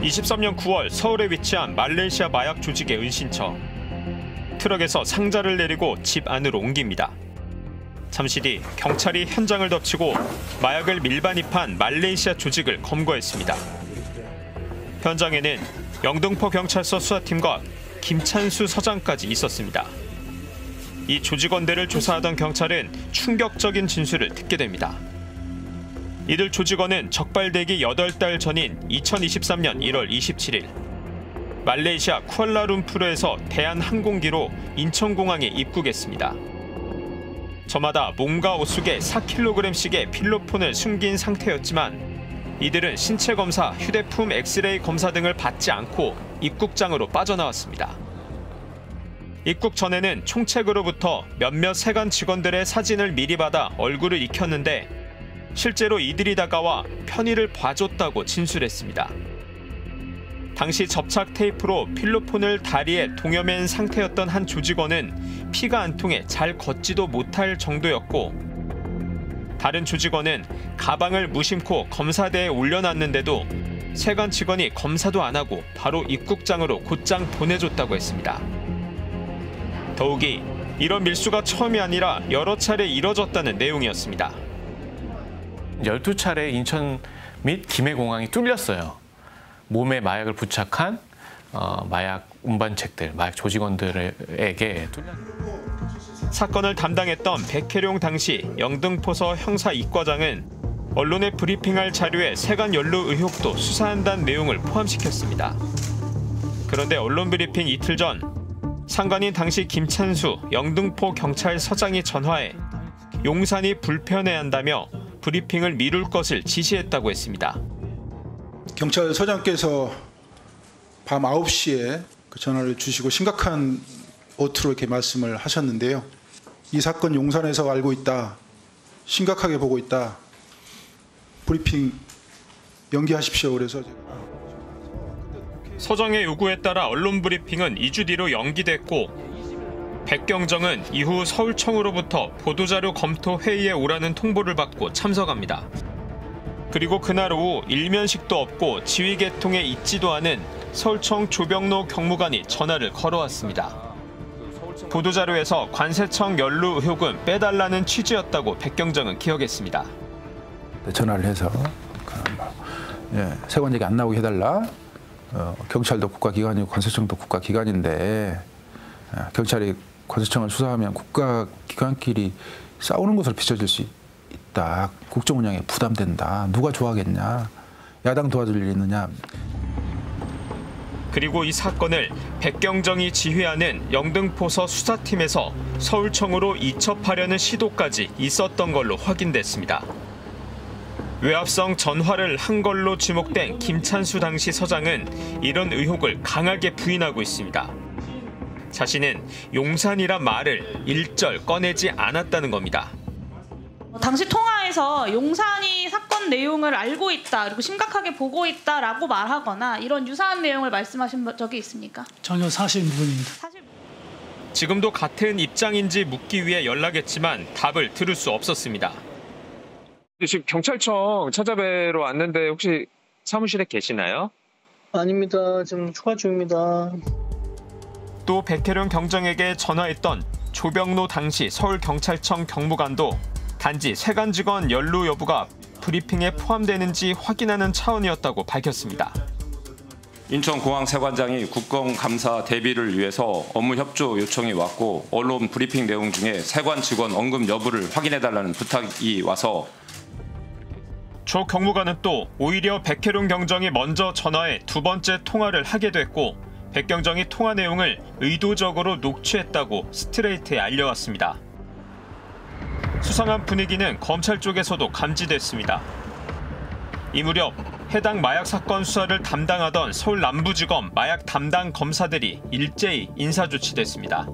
23년 9월 서울에 위치한 말레이시아 마약 조직의 은신처. 트럭에서 상자를 내리고 집 안으로 옮깁니다. 잠시 뒤 경찰이 현장을 덮치고 마약을 밀반입한 말레이시아 조직을 검거했습니다. 현장에는 영등포 경찰서 수사팀과 김찬수 서장까지 있었습니다. 이 조직원들을 조사하던 경찰은 충격적인 진술을 듣게 됩니다. 이들 조직원은 적발되기 8달 전인 2023년 1월 27일 말레이시아 쿠알라룸푸르에서 대한항공기로 인천공항에 입국했습니다. 저마다 몸과 옷 속에 4kg씩의 필로폰을 숨긴 상태였지만 이들은 신체 검사, 휴대폰 엑스레이 검사 등을 받지 않고 입국장으로 빠져나왔습니다. 입국 전에는 총책으로부터 몇몇 세관 직원들의 사진을 미리 받아 얼굴을 익혔는데 실제로 이들이 다가와 편의를 봐줬다고 진술했습니다. 당시 접착 테이프로 필로폰을 다리에 동여맨 상태였던 한 조직원은 피가 안 통해 잘 걷지도 못할 정도였고 다른 조직원은 가방을 무심코 검사대에 올려놨는데도 세관 직원이 검사도 안 하고 바로 입국장으로 곧장 보내줬다고 했습니다. 더욱이 이런 밀수가 처음이 아니라 여러 차례 이뤄졌다는 내용이었습니다. 12차례 인천 및 김해공항이 뚫렸어요. 몸에 마약을 부착한 마약 운반책들, 마약 조직원들에게 뚫렸어요. 사건을 담당했던 백혜룡 당시 영등포서 형사 이과장은 언론에 브리핑할 자료에 세관 연루 의혹도 수사한다는 내용을 포함시켰습니다. 그런데 언론 브리핑 이틀 전 상관인 당시 김찬수 영등포 경찰서장이 전화해 용산이 불편해한다며 브리핑을 미룰 것을 지시했다고 했습니다. 경찰서장께서 밤 9시에 그 전화를 주시고 심각한 어투로 이렇게 말씀을 하셨는데요. 이 사건 용산에서 알고 있다. 심각하게 보고 있다. 브리핑 연기하십시오. 그래서 제가 서장의 요구에 따라 언론 브리핑은 2주 뒤로 연기됐고 백경정은 이후 서울청으로부터 보도자료 검토 회의에 오라는 통보를 받고 참석합니다. 그리고 그날 오후 일면식도 없고 지휘 계통에 있지도 않은 서울청 조병로 경무관이 전화를 걸어왔습니다. 보도자료에서 관세청 연루 의혹은 빼달라는 취지였다고 백경정은 기억했습니다. 전화를 해서 세관 얘기 안 나오게 해달라. 경찰도 국가기관이고 관세청도 국가기관인데 경찰이 관세청을 수사하면 국가기관끼리 싸우는 것으로 비춰질 수 있다. 국정 운영에 부담된다. 누가 좋아하겠냐. 야당 도와줄 일이 있느냐. 그리고 이 사건을 백경정이 지휘하는 영등포서 수사팀에서 서울청으로 이첩하려는 시도까지 있었던 걸로 확인됐습니다. 외압성 전화를 한 걸로 지목된 김찬수 당시 서장은 이런 의혹을 강하게 부인하고 있습니다. 자신은 용산이란 말을 일절 꺼내지 않았다는 겁니다. 당시 통화에서 용산이 사건 내용을 알고 있다, 그리고 심각하게 보고 있다라고 말하거나 이런 유사한 내용을 말씀하신 적이 있습니까? 전혀 사실 무근입니다. 지금도 같은 입장인지 묻기 위해 연락했지만 답을 들을 수 없었습니다. 지금 경찰청 찾아뵈러 왔는데 혹시 사무실에 계시나요? 아닙니다. 지금 휴가 중입니다. 또 백혜룡 경정에게 전화했던 조병로 당시 서울경찰청 경무관도 단지 세관 직원 연루 여부가 브리핑에 포함되는지 확인하는 차원이었다고 밝혔습니다. 인천공항 세관장이 국정감사 대비를 위해서 업무 협조 요청이 왔고 언론 브리핑 내용 중에 세관 직원 언급 여부를 확인해달라는 부탁이 와서 조 경무관은 또 오히려 백혜룡 경정이 먼저 전화해 두 번째 통화를 하게 됐고 백경정이 통화 내용을 의도적으로 녹취했다고 스트레이트에 알려왔습니다. 수상한 분위기는 검찰 쪽에서도 감지됐습니다. 이 무렵 해당 마약 사건 수사를 담당하던 서울 남부지검 마약 담당 검사들이 일제히 인사조치됐습니다.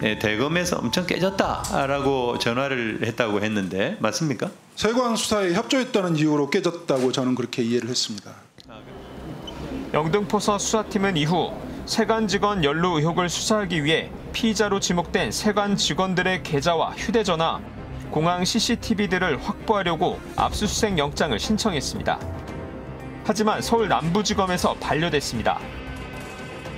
네, 대검에서 엄청 깨졌다라고 전화를 했다고 했는데 맞습니까? 세관 수사에 협조했다는 이유로 깨졌다고 저는 그렇게 이해를 했습니다. 영등포서 수사팀은 이후 세관 직원 연루 의혹을 수사하기 위해 피의자로 지목된 세관 직원들의 계좌와 휴대전화, 공항 CCTV들을 확보하려고 압수수색 영장을 신청했습니다. 하지만 서울 남부지검에서 반려됐습니다.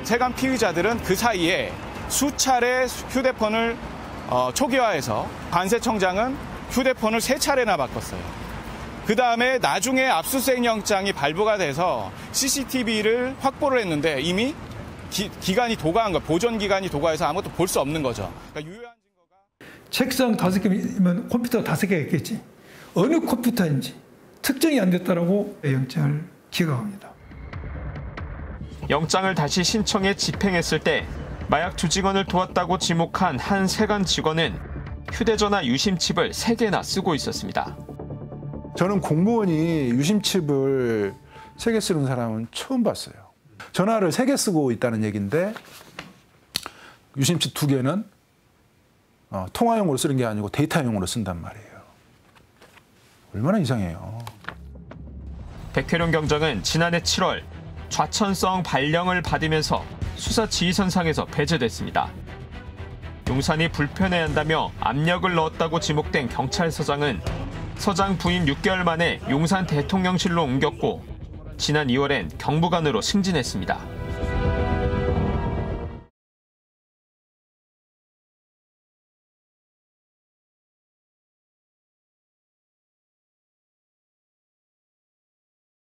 세관 피의자들은 그 사이에 수차례 휴대폰을 초기화해서 관세청장은 휴대폰을 3차례나 바꿨어요. 그 다음에 나중에 압수수색 영장이 발부가 돼서 CCTV를 확보를 했는데 이미 기간이 도과한 거, 보존 기간이 도과해서 아무것도 볼 수 없는 거죠. 그러니까 유효한 증거가 책상 5개면 컴퓨터 5개가 있겠지. 어느 컴퓨터인지 특정이 안 됐다라고 영장을 기각합니다. 영장을 다시 신청해 집행했을 때 마약 조직원을 도왔다고 지목한 한 세관 직원은 휴대전화 유심칩을 3개나 쓰고 있었습니다. 저는 공무원이 유심칩을 3개 쓰는 사람은 처음 봤어요. 전화를 3개 쓰고 있다는 얘기인데 유심칩 2개는 통화용으로 쓰는 게 아니고 데이터용으로 쓴단 말이에요. 얼마나 이상해요. 백혜룡 경장은 지난해 7월 좌천성 발령을 받으면서 수사 지휘선상에서 배제됐습니다. 용산이 불편해한다며 압력을 넣었다고 지목된 경찰서장은 서장 부임 6개월 만에 용산 대통령실로 옮겼고 지난 2월엔 경무관으로 승진했습니다.